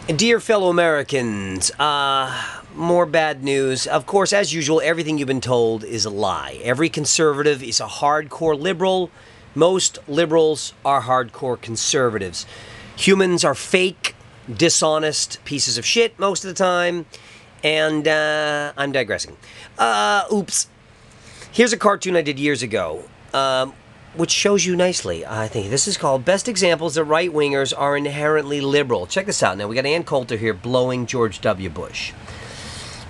Dear fellow Americans, more bad news. Of course, as usual, everything you've been told is a lie. Every conservative is a hardcore liberal. Most liberals are hardcore conservatives. Humans are fake, dishonest pieces of shit most of the time. And I'm digressing. Oops. Here's a cartoon I did years ago, which shows you nicely, I think. This is called Best Examples That Right-Wingers Are Inherently Liberal. Check this out now. We got Ann Coulter here blowing George W. Bush.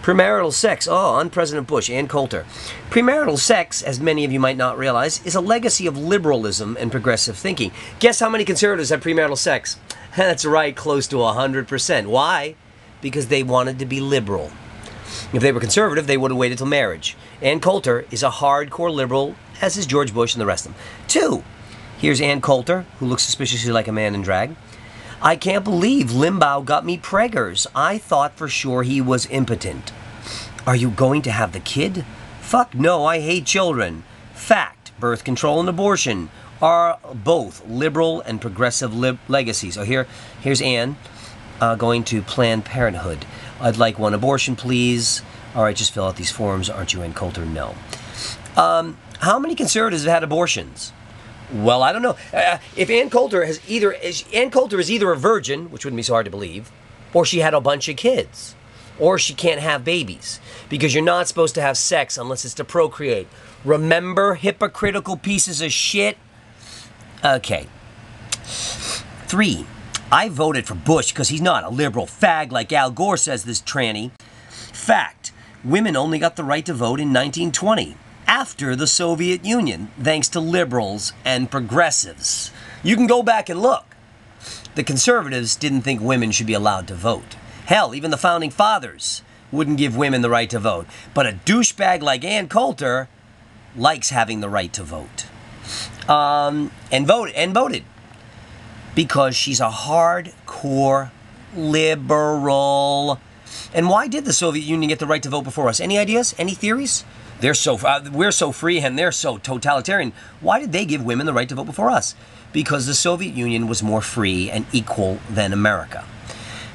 Premarital sex. Oh, on President Bush, Ann Coulter. Premarital sex, as many of you might not realize, is a legacy of liberalism and progressive thinking. Guess how many conservatives have premarital sex? That's right, close to 100%. Why? Because they wanted to be liberal. If they were conservative, they would have waited till marriage. Ann Coulter is a hardcore liberal, as is George Bush and the rest of them. 2, here's Ann Coulter, who looks suspiciously like a man in drag. I can't believe Limbaugh got me preggers. I thought for sure he was impotent. Are you going to have the kid? Fuck no, I hate children. Fact, birth control and abortion are both liberal and progressive legacies. So here's Ann going to Planned Parenthood. I'd like one abortion, please. All right, just fill out these forms. Aren't you Ann Coulter? No. How many conservatives have had abortions? Well, I don't know. If Ann Coulter is either a virgin, which wouldn't be so hard to believe, or she had a bunch of kids, or she can't have babies, because you're not supposed to have sex unless it's to procreate. Remember, hypocritical pieces of shit? Okay. 3, I voted for Bush because he's not a liberal fag like Al Gore, says this tranny. Fact, women only got the right to vote in 1920. After the Soviet Union, thanks to liberals and progressives. You can go back and look. The conservatives didn't think women should be allowed to vote. Hell, even the founding fathers wouldn't give women the right to vote. But a douchebag like Ann Coulter likes having the right to vote. And voted. Because she's a hardcore liberal. And why did the Soviet Union get the right to vote before us? Any ideas? Any theories? We're so free and they're so totalitarian. Why did they give women the right to vote before us? Because the Soviet Union was more free and equal than America.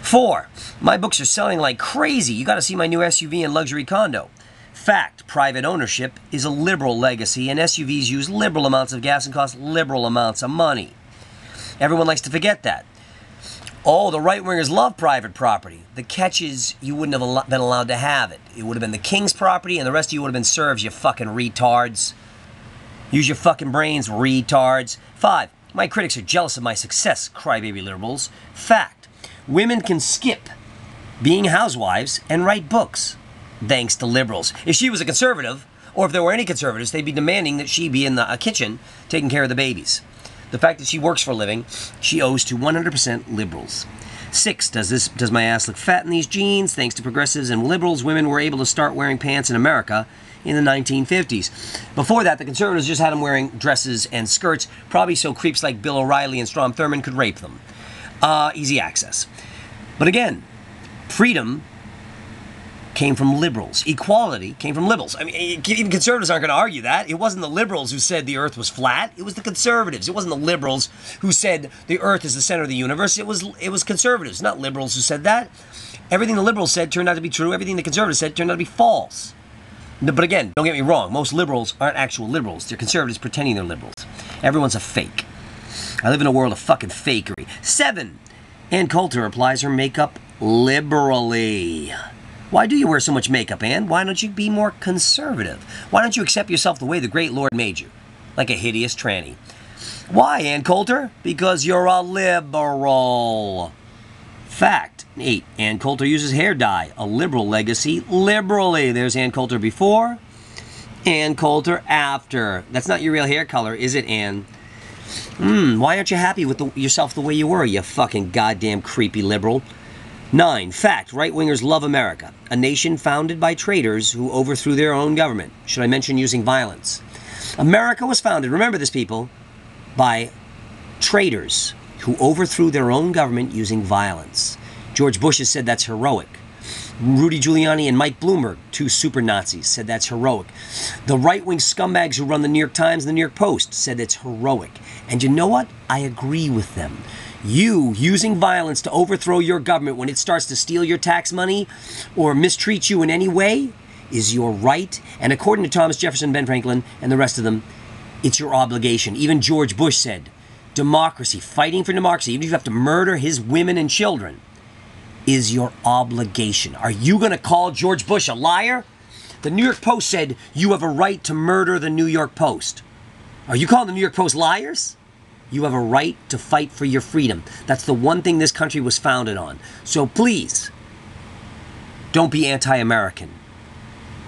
4, my books are selling like crazy. You got to see my new SUV and luxury condo. Fact, private ownership is a liberal legacy, and SUVs use liberal amounts of gas and cost liberal amounts of money. Everyone likes to forget that. Oh, the right-wingers love private property. The catch is you wouldn't have been allowed to have it. It would have been the king's property, and the rest of you would have been serfs, you fucking retards. Use your fucking brains, retards. 5, my critics are jealous of my success, crybaby liberals. Fact, women can skip being housewives and write books, thanks to liberals. If she was a conservative, or if there were any conservatives, they'd be demanding that she be in the kitchen taking care of the babies. The fact that she works for a living, she owes to 100% liberals. 6, does my ass look fat in these jeans? Thanks to progressives and liberals, women were able to start wearing pants in America in the 1950s. Before that, the conservatives just had them wearing dresses and skirts, probably so creeps like Bill O'Reilly and Strom Thurmond could rape them. Easy access. But again, freedom came from liberals. Equality came from liberals. I mean, even conservatives aren't going to argue that. It wasn't the liberals who said the earth was flat. It was the conservatives. It wasn't the liberals who said the earth is the center of the universe. It was conservatives, not liberals, who said that. Everything the liberals said turned out to be true. Everything the conservatives said turned out to be false. But again, don't get me wrong. Most liberals aren't actual liberals. They're conservatives pretending they're liberals. Everyone's a fake. I live in a world of fucking fakery. 7, Ann Coulter applies her makeup liberally. Why do you wear so much makeup, Ann? Why don't you be more conservative? Why don't you accept yourself the way the great Lord made you? Like a hideous tranny. Why, Ann Coulter? Because you're a liberal. Fact. 8, Ann Coulter uses hair dye. A liberal legacy. Liberally. There's Ann Coulter before. Ann Coulter after. That's not your real hair color, is it, Ann? Why aren't you happy with yourself the way you were, you fucking goddamn creepy liberal? 9, fact, right-wingers love America, a nation founded by traitors who overthrew their own government. Should I mention using violence? America was founded, remember this, people, by traitors who overthrew their own government using violence. George Bush has said that's heroic. Rudy Giuliani and Mike Bloomberg, 2 super Nazis, said that's heroic. The right-wing scumbags who run the New York Times and the New York Post said it's heroic. And you know what? I agree with them. You using violence to overthrow your government when it starts to steal your tax money or mistreat you in any way is your right. And according to Thomas Jefferson, Ben Franklin, and the rest of them, it's your obligation. Even George Bush said, democracy, fighting for democracy, even if you have to murder his women and children, is your obligation. Are you going to call George Bush a liar? The New York Post said you have a right to murder the New York Post. Are you calling the New York Post liars? You have a right to fight for your freedom. That's the one thing this country was founded on. So please, don't be anti-American.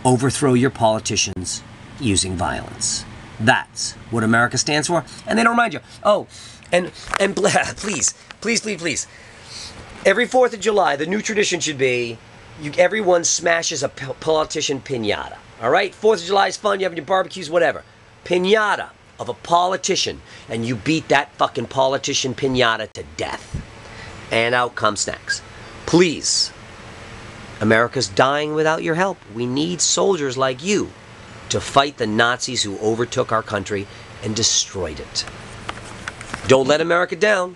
Overthrow your politicians using violence. That's what America stands for. And they don't remind you. Oh, and please. Every 4th of July, the new tradition should be everyone smashes a politician piñata. All right? 4th of July is fun. You have your barbecues, whatever. Piñata of a politician, and you beat that fucking politician piñata to death. And out come snacks. Please. America's dying without your help. We need soldiers like you to fight the Nazis who overtook our country and destroyed it. Don't let America down.